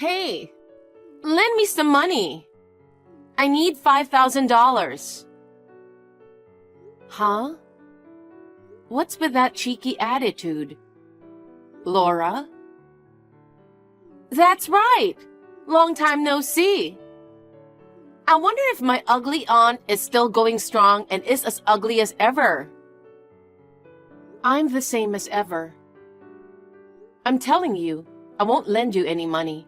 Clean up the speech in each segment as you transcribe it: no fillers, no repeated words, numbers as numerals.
Hey, lend me some money. I need $5,000. Huh? What's with that cheeky attitude? Laura? That's right. Long time no see. I wonder if my ugly aunt is still going strong and is as ugly as ever. I'm the same as ever. I'm telling you, I won't lend you any money.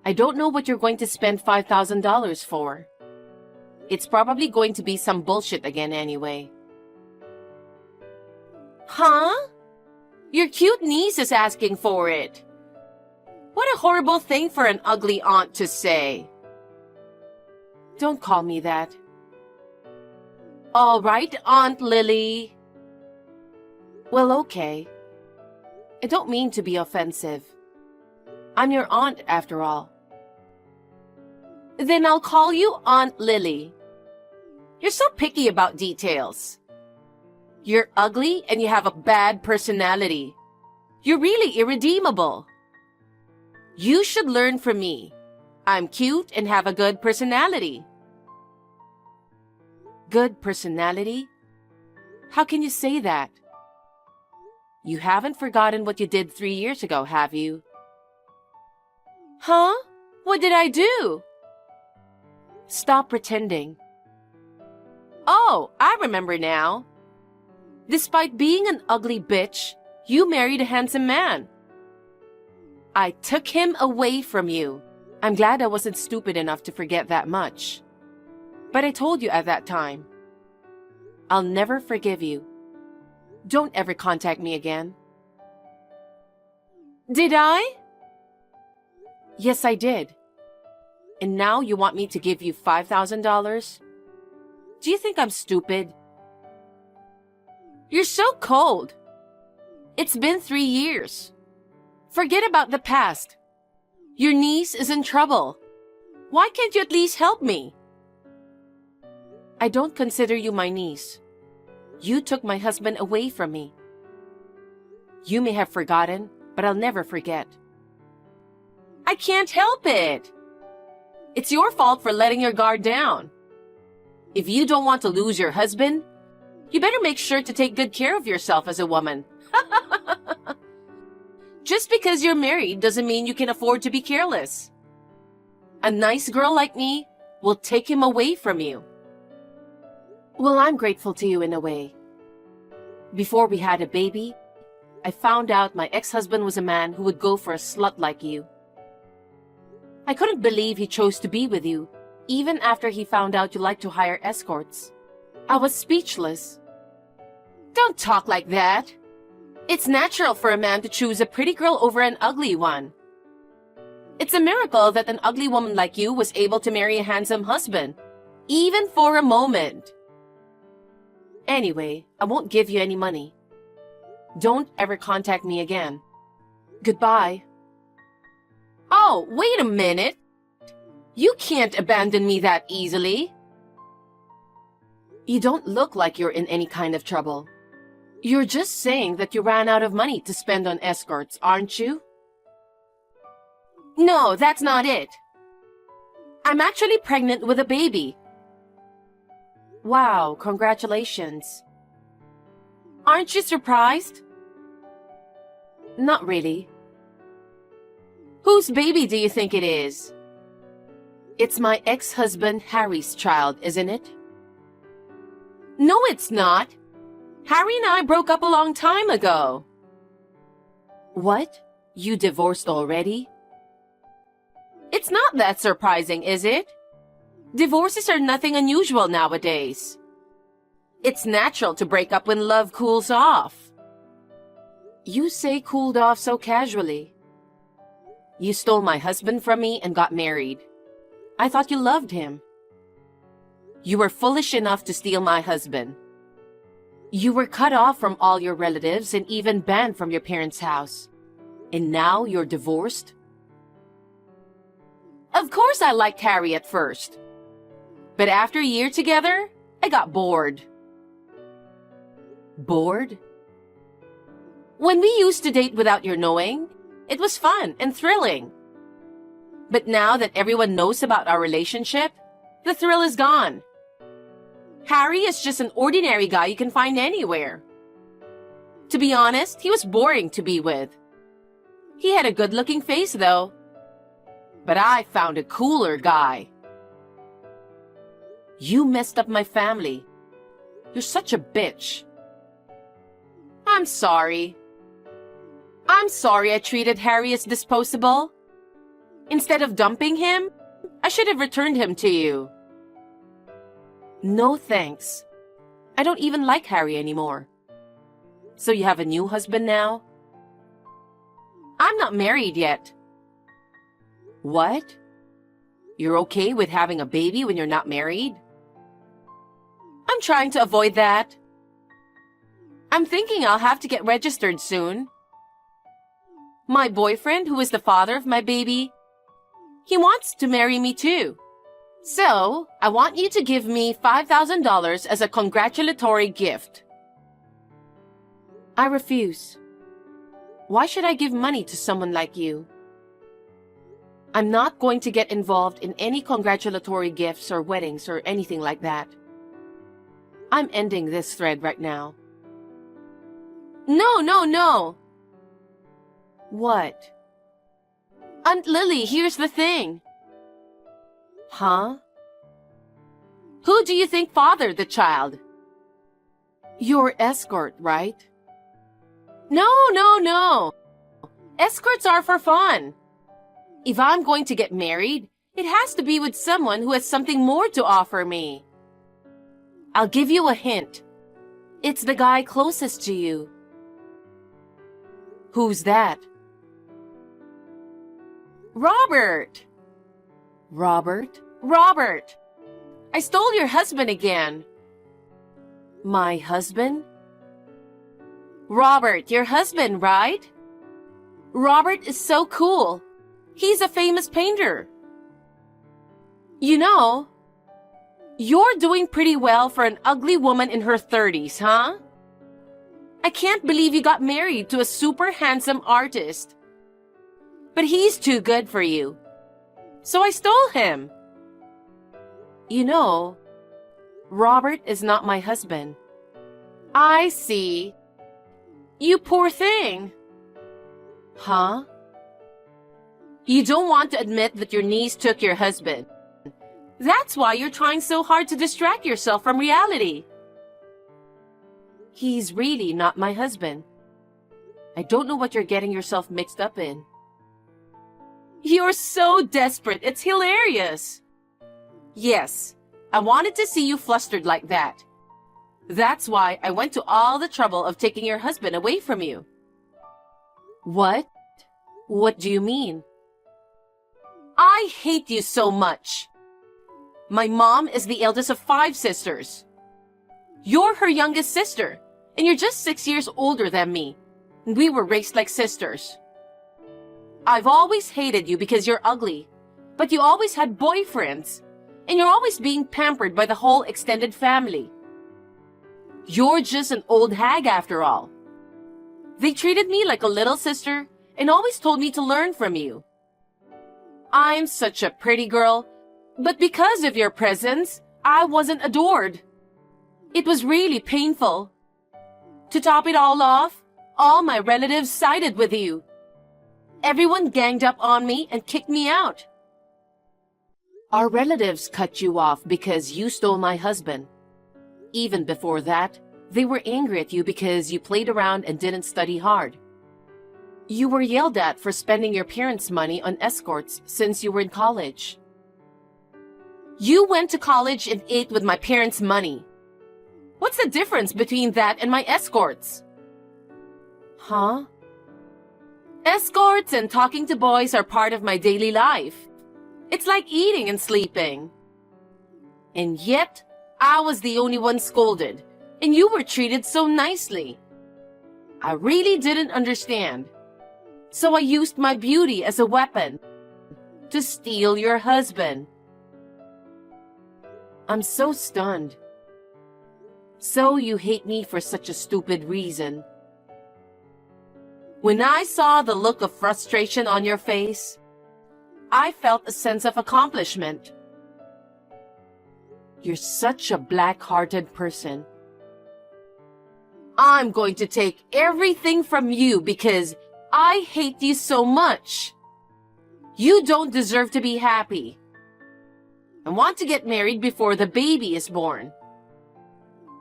I don't know what you're going to spend $5,000 for. It's probably going to be some bullshit again anyway. Huh? Your cute niece is asking for it. What a horrible thing for an ugly aunt to say. Don't call me that. All right, Aunt Lily. Well, okay. I don't mean to be offensive. I'm your aunt, after all. Then I'll call you Aunt Lily. You're so picky about details. You're ugly and you have a bad personality. You're really irredeemable. You should learn from me. I'm cute and have a good personality. Good personality? How can you say that? You haven't forgotten what you did 3 years ago, have you? Huh? What did I do? Stop pretending. Oh, I remember now. Despite being an ugly bitch, you married a handsome man. I took him away from you. I'm glad I wasn't stupid enough to forget that much. But I told you at that time. I'll never forgive you. Don't ever contact me again. Did I? Yes, I did. And now you want me to give you $5,000? Do you think I'm stupid? You're so cold. It's been 3 years. Forget about the past. Your niece is in trouble. Why can't you at least help me? I don't consider you my niece. You took my husband away from me. You may have forgotten, but I'll never forget. I can't help it. It's your fault for letting your guard down. If you don't want to lose your husband, you better make sure to take good care of yourself as a woman. Just because you're married doesn't mean you can afford to be careless. A nice girl like me will take him away from you. Well, I'm grateful to you in a way. Before we had a baby, I found out my ex-husband was a man who would go for a slut like you. I couldn't believe he chose to be with you, even after he found out you like to hire escorts. I was speechless. Don't talk like that. It's natural for a man to choose a pretty girl over an ugly one. It's a miracle that an ugly woman like you was able to marry a handsome husband, even for a moment. Anyway, I won't give you any money. Don't ever contact me again. Goodbye. Oh, wait a minute. You can't abandon me that easily. You don't look like you're in any kind of trouble. You're just saying that you ran out of money to spend on escorts, aren't you? No, that's not it. I'm actually pregnant with a baby. Wow, congratulations. Aren't you surprised? Not really. Whose baby do you think it is? It's my ex-husband Harry's child, isn't it? No, it's not. Harry and I broke up a long time ago. What? You divorced already? It's not that surprising, is it? Divorces are nothing unusual nowadays. It's natural to break up when love cools off. You say cooled off so casually. You stole my husband from me and got married. I thought you loved him. You were foolish enough to steal my husband. You were cut off from all your relatives and even banned from your parents' house. And now you're divorced? Of course I liked Harry at first. But after a year together, I got bored. Bored? When we used to date without your knowing, it was fun and thrilling. But now that everyone knows about our relationship, the thrill is gone. Harry is just an ordinary guy you can find anywhere. To be honest, he was boring to be with. He had a good-looking face, though. But I found a cooler guy. You messed up my family. You're such a bitch. I'm sorry. I'm sorry I treated Harry as disposable. Instead of dumping him, I should have returned him to you. No thanks. I don't even like Harry anymore. So you have a new husband now? I'm not married yet. What? You're okay with having a baby when you're not married? I'm trying to avoid that. I'm thinking I'll have to get registered soon. My boyfriend, who is the father of my baby, he wants to marry me too. So, I want you to give me $5,000 as a congratulatory gift. I refuse. Why should I give money to someone like you? I'm not going to get involved in any congratulatory gifts or weddings or anything like that. I'm ending this thread right now. No. What? Aunt Lily, here's the thing. Huh? Who do you think fathered the child? Your escort, right? No. Escorts are for fun. If I'm going to get married, it has to be with someone who has something more to offer me. I'll give you a hint. It's the guy closest to you. Who's that? Robert! Robert! I stole your husband again. My husband? Robert, your husband, right? Robert is so cool. He's a famous painter. You know, you're doing pretty well for an ugly woman in her 30s, huh? I can't believe you got married to a super handsome artist. But he's too good for you. So I stole him. You know, Robert is not my husband. I see. You poor thing. Huh? You don't want to admit that your niece took your husband. That's why you're trying so hard to distract yourself from reality. He's really not my husband. I don't know what you're getting yourself mixed up in. You're so desperate, it's hilarious. Yes, I wanted to see you flustered like that. That's why I went to all the trouble of taking your husband away from you. What? What do you mean? I hate you so much. My mom is the eldest of 5 sisters. You're her youngest sister, and you're just 6 years older than me. We were raised like sisters. I've always hated you because you're ugly, but you always had boyfriends, and you're always being pampered by the whole extended family. You're just an old hag after all. They treated me like a little sister and always told me to learn from you. I'm such a pretty girl, but because of your presence, I wasn't adored. It was really painful. To top it all off, all my relatives sided with you. Everyone ganged up on me and kicked me out. Our relatives cut you off because you stole my husband. Even before that, they were angry at you because you played around and didn't study hard. You were yelled at for spending your parents' money on escorts since you were in college. You went to college and ate with my parents' money. What's the difference between that and my escorts? Huh? Escorts and talking to boys are part of my daily life. It's like eating and sleeping. And yet, I was the only one scolded, and you were treated so nicely. I really didn't understand. So I used my beauty as a weapon to steal your husband. I'm so stunned. So you hate me for such a stupid reason. When I saw the look of frustration on your face, I felt a sense of accomplishment. You're such a black-hearted person. I'm going to take everything from you because I hate you so much. You don't deserve to be happy. I want to get married before the baby is born.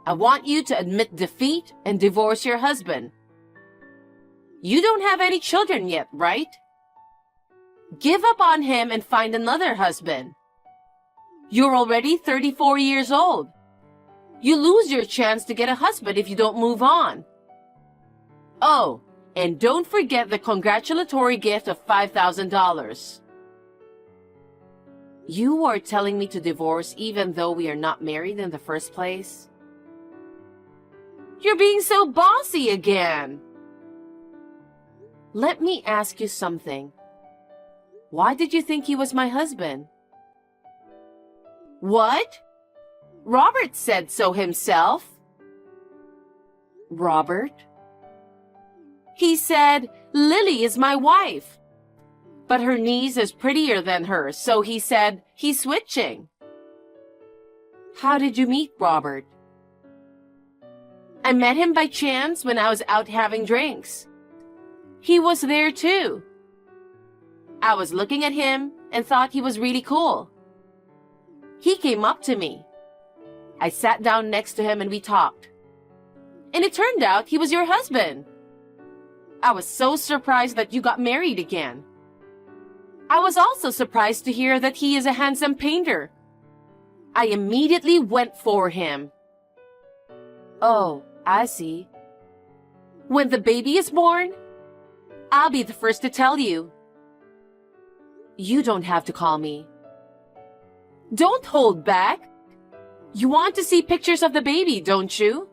I want you to admit defeat and divorce your husband. You don't have any children yet, right? Give up on him and find another husband. You're already 34 years old. You lose your chance to get a husband if you don't move on. Oh, and don't forget the congratulatory gift of $5,000. You are telling me to divorce even though we are not married in the first place? You're being so bossy again. Let me ask you something. Why did you think he was my husband? What? Robert said so himself. Robert? He said, Lily is my wife. But her niece is prettier than her, so he said he's switching. How did you meet Robert? I met him by chance when I was out having drinks. He was there too. I was looking at him and thought he was really cool. He came up to me. I sat down next to him and we talked. And it turned out he was your husband. I was so surprised that you got married again. I was also surprised to hear that he is a handsome painter. I immediately went for him. Oh, I see. When the baby is born, I'll be the first to tell you. You don't have to call me. Don't hold back. You want to see pictures of the baby, don't you?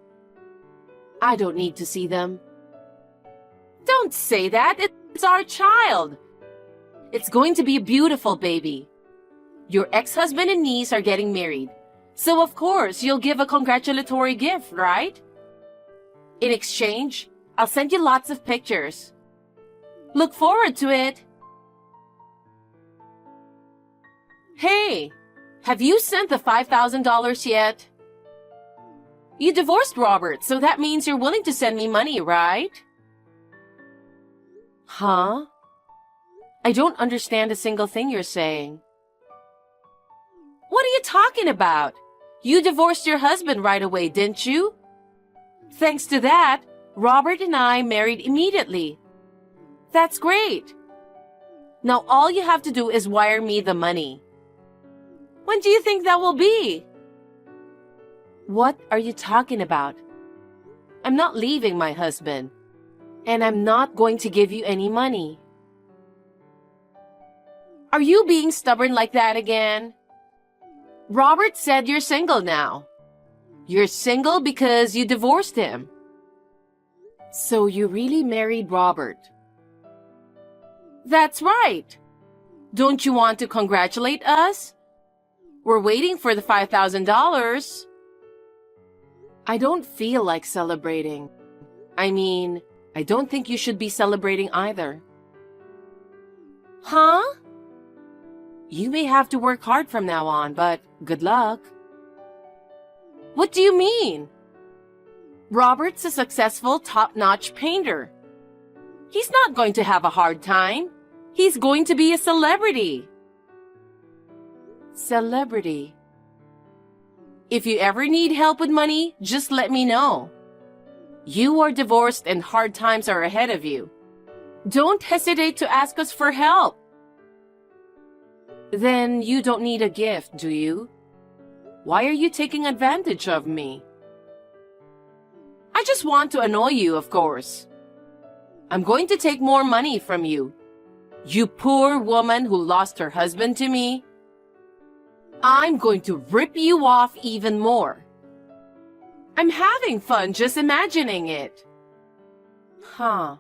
I don't need to see them. Don't say that. It's our child. It's going to be a beautiful baby. Your ex-husband and niece are getting married. So of course, you'll give a congratulatory gift, right? In exchange, I'll send you lots of pictures. Look forward to it. Hey, have you sent the $5,000 yet? You divorced Robert, so that means you're willing to send me money, right? Huh? I don't understand a single thing you're saying. What are you talking about? You divorced your husband right away, didn't you? Thanks to that, Robert and I married immediately. That's great. Now all you have to do is wire me the money. When do you think that will be? What are you talking about? I'm not leaving my husband, and I'm not going to give you any money. Are you being stubborn like that again? Robert said you're single now. You're single because you divorced him. So you really married Robert? That's right. Don't you want to congratulate us? We're waiting for the $5,000. I don't feel like celebrating. I mean, I don't think you should be celebrating either. Huh? You may have to work hard from now on, but good luck. What do you mean? Robert's a successful, top-notch painter. He's not going to have a hard time. He's going to be a celebrity. Celebrity. If you ever need help with money, just let me know. You are divorced and hard times are ahead of you. Don't hesitate to ask us for help. Then you don't need a gift, do you? Why are you taking advantage of me? I just want to annoy you, of course. I'm going to take more money from you. You poor woman who lost her husband to me. I'm going to rip you off even more. I'm having fun just imagining it. Huh.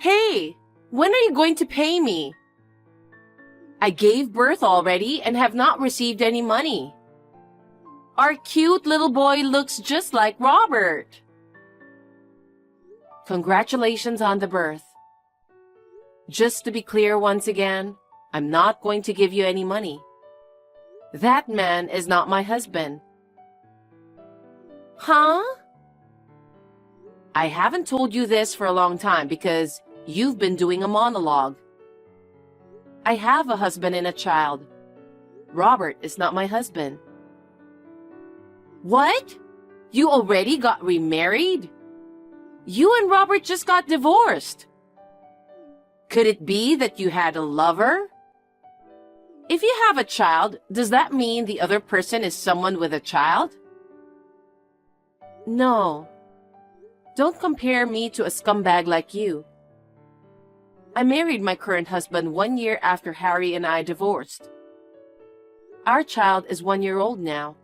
Hey, when are you going to pay me? I gave birth already and have not received any money. Our cute little boy looks just like Robert. Congratulations on the birth. Just to be clear once again, I'm not going to give you any money. That man is not my husband. Huh? I haven't told you this for a long time because you've been doing a monologue. I have a husband and a child. Robert is not my husband. What? You already got remarried? You and Robert just got divorced. Could it be that you had a lover? If you have a child, does that mean the other person is someone with a child? No. Don't compare me to a scumbag like you. I married my current husband 1 year after Harry and I divorced. Our child is 1 year old now.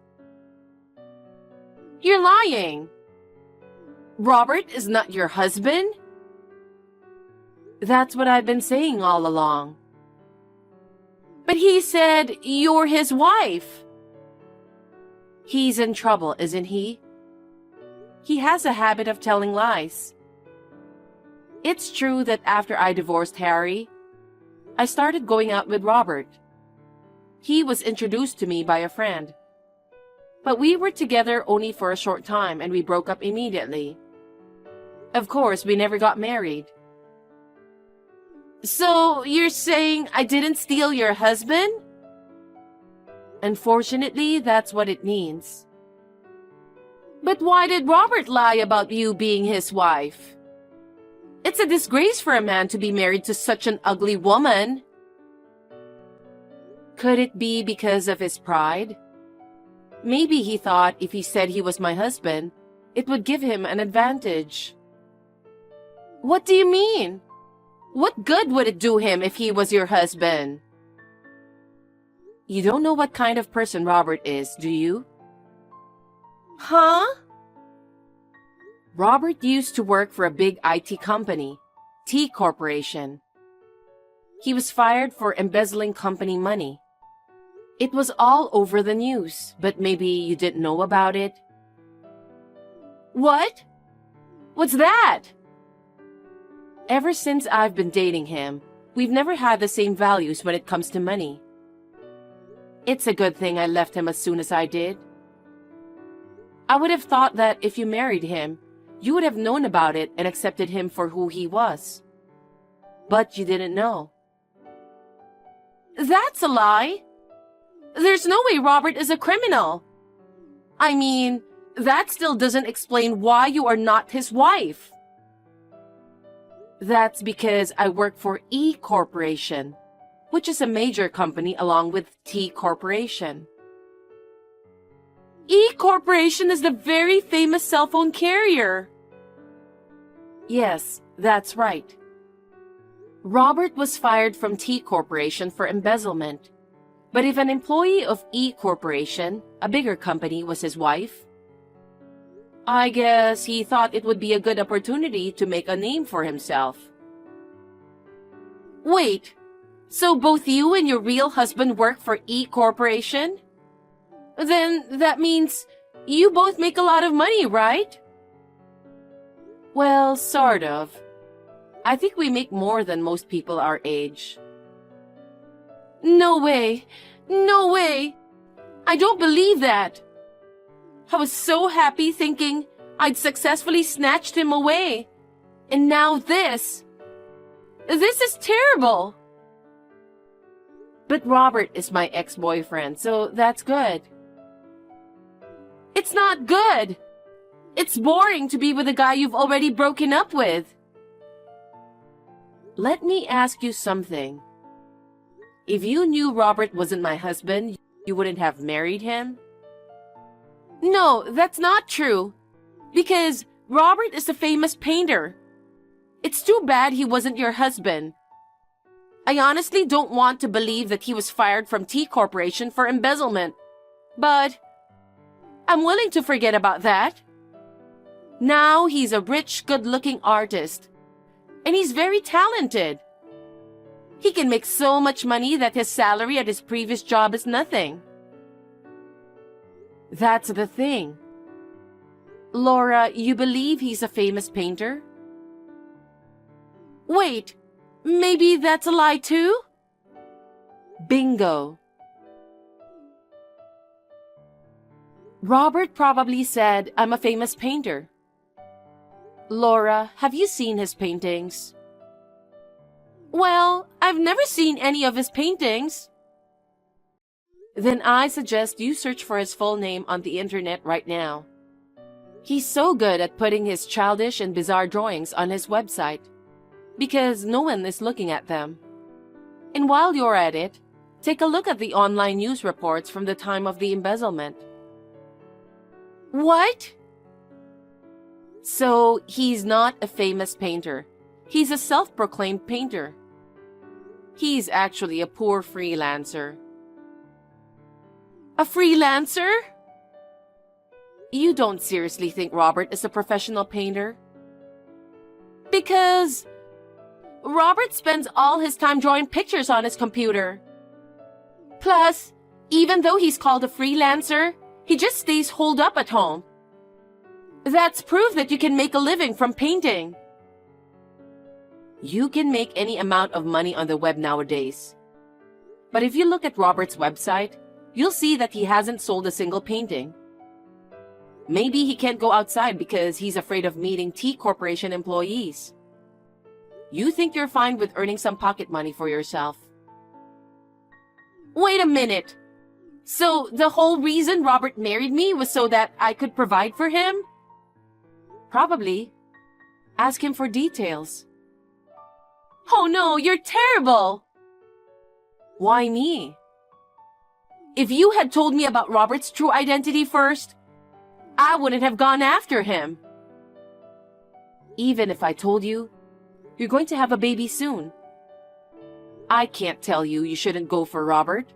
You're lying. Robert is not your husband? That's what I've been saying all along. But he said you're his wife. He's in trouble, isn't he? He has a habit of telling lies. It's true that after I divorced Harry, I started going out with Robert. He was introduced to me by a friend. But we were together only for a short time and we broke up immediately. Of course, we never got married. So, you're saying I didn't steal your husband? Unfortunately, that's what it means. But why did Robert lie about you being his wife? It's a disgrace for a man to be married to such an ugly woman. Could it be because of his pride? Maybe he thought if he said he was my husband, it would give him an advantage. What do you mean? What good would it do him if he was your husband? You don't know what kind of person Robert is, do you? Huh? Robert used to work for a big IT company, T Corporation. He was fired for embezzling company money. It was all over the news, but maybe you didn't know about it. What? What's that? Ever since I've been dating him, we've never had the same values when it comes to money. It's a good thing I left him as soon as I did. I would have thought that if you married him, you would have known about it and accepted him for who he was. But you didn't know. That's a lie. There's no way Robert is a criminal. I mean, that still doesn't explain why you are not his wife. That's because I work for E Corporation, which is a major company along with T Corporation. E Corporation is the very famous cell phone carrier. Yes, that's right. Robert was fired from T Corporation for embezzlement. But if an employee of E Corporation, a bigger company, was his wife, I guess he thought it would be a good opportunity to make a name for himself. Wait, so both you and your real husband work for E Corporation? Then that means you both make a lot of money, right? Well, sort of. I think we make more than most people our age. No way! No way! I don't believe that! I was so happy thinking I'd successfully snatched him away. And now this! This is terrible! But Robert is my ex-boyfriend, so that's good. It's not good! It's boring to be with a guy you've already broken up with. Let me ask you something. If you knew Robert wasn't my husband, you wouldn't have married him? No, that's not true. Because Robert is a famous painter. It's too bad he wasn't your husband. I honestly don't want to believe that he was fired from T Corporation for embezzlement. But I'm willing to forget about that. Now he's a rich, good-looking artist. And he's very talented. He can make so much money that his salary at his previous job is nothing. That's the thing. Laura, you believe he's a famous painter? Wait, Maybe that's a lie too? Bingo. Robert probably said I'm a famous painter. Laura, have you seen his paintings? Well, I've never seen any of his paintings. Then I suggest you search for his full name on the internet right now. He's so good at putting his childish and bizarre drawings on his website, because no one is looking at them. And while you're at it, take a look at the online news reports from the time of the embezzlement. What? So he's not a famous painter. He's a self-proclaimed painter. He's actually a poor freelancer. A freelancer? You don't seriously think Robert is a professional painter? Because Robert spends all his time drawing pictures on his computer. Plus, even though he's called a freelancer, he just stays holed up at home. That's proof that you can make a living from painting. You can make any amount of money on the web nowadays. But if you look at Robert's website, you'll see that he hasn't sold a single painting. Maybe he can't go outside because he's afraid of meeting T Corporation employees. You think you're fine with earning some pocket money for yourself. Wait a minute. So the whole reason Robert married me was so that I could provide for him? Probably. Ask him for details. Oh no, you're terrible! Why me? If you had told me about Robert's true identity first, I wouldn't have gone after him. Even if I told you, you're going to have a baby soon. I can't tell you you shouldn't go for Robert.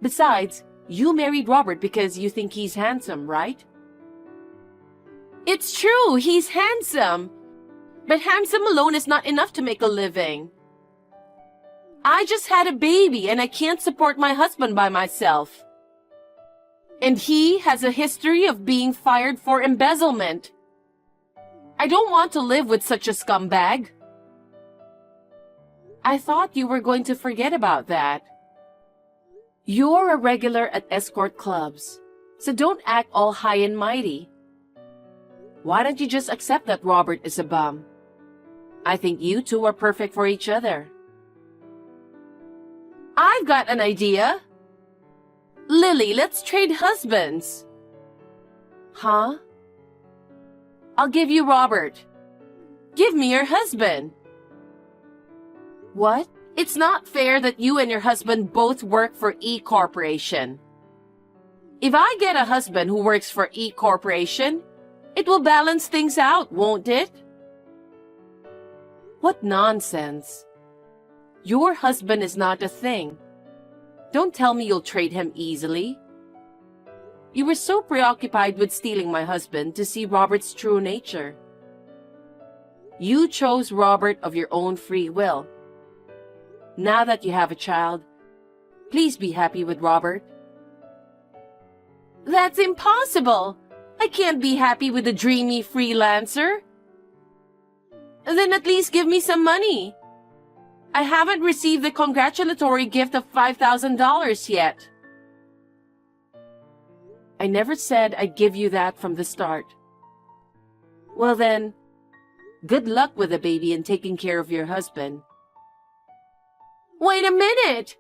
Besides, you married Robert because you think he's handsome, right? It's true, he's handsome. But handsome alone is not enough to make a living. I just had a baby and I can't support my husband by myself. And he has a history of being fired for embezzlement. I don't want to live with such a scumbag. I thought you were going to forget about that. You're a regular at escort clubs, so don't act all high and mighty. Why don't you just accept that Robert is a bum? I think you two are perfect for each other. I've got an idea. Lily, let's trade husbands. Huh? I'll give you Robert. Give me your husband. What? It's not fair that you and your husband both work for E Corporation. If I get a husband who works for E Corporation, it will balance things out, won't it? What nonsense. Your husband is not a thing. Don't tell me you'll trade him easily. You were so preoccupied with stealing my husband to see Robert's true nature. You chose Robert of your own free will. Now that you have a child, please be happy with Robert. That's impossible. I can't be happy with a dreamy freelancer. Then at least give me some money. I haven't received the congratulatory gift of $5,000 yet. I never said I'd give you that from the start. Well then, good luck with the baby and taking care of your husband. Wait a minute!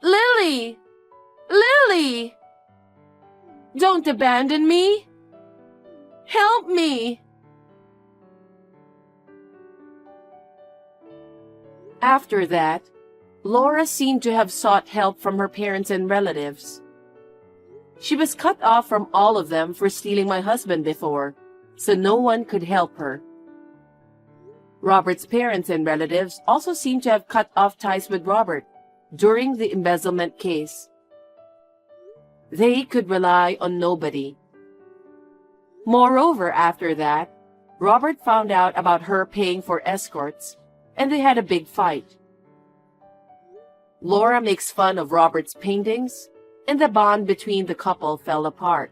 Lily! Lily! Don't abandon me! Help me! After that, Laura seemed to have sought help from her parents and relatives. She was cut off from all of them for stealing my husband before, so no one could help her. Robert's parents and relatives also seemed to have cut off ties with Robert during the embezzlement case. They could rely on nobody. Moreover, after that, Robert found out about her paying for escorts, and they had a big fight. Laura makes fun of Robert's paintings, and the bond between the couple fell apart.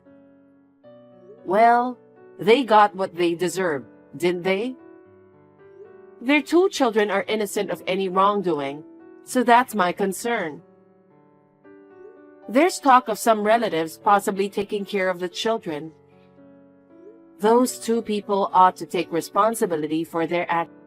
Well, they got what they deserved, didn't they? Their two children are innocent of any wrongdoing, so that's my concern. There's talk of some relatives possibly taking care of the children. Those two people ought to take responsibility for their actions.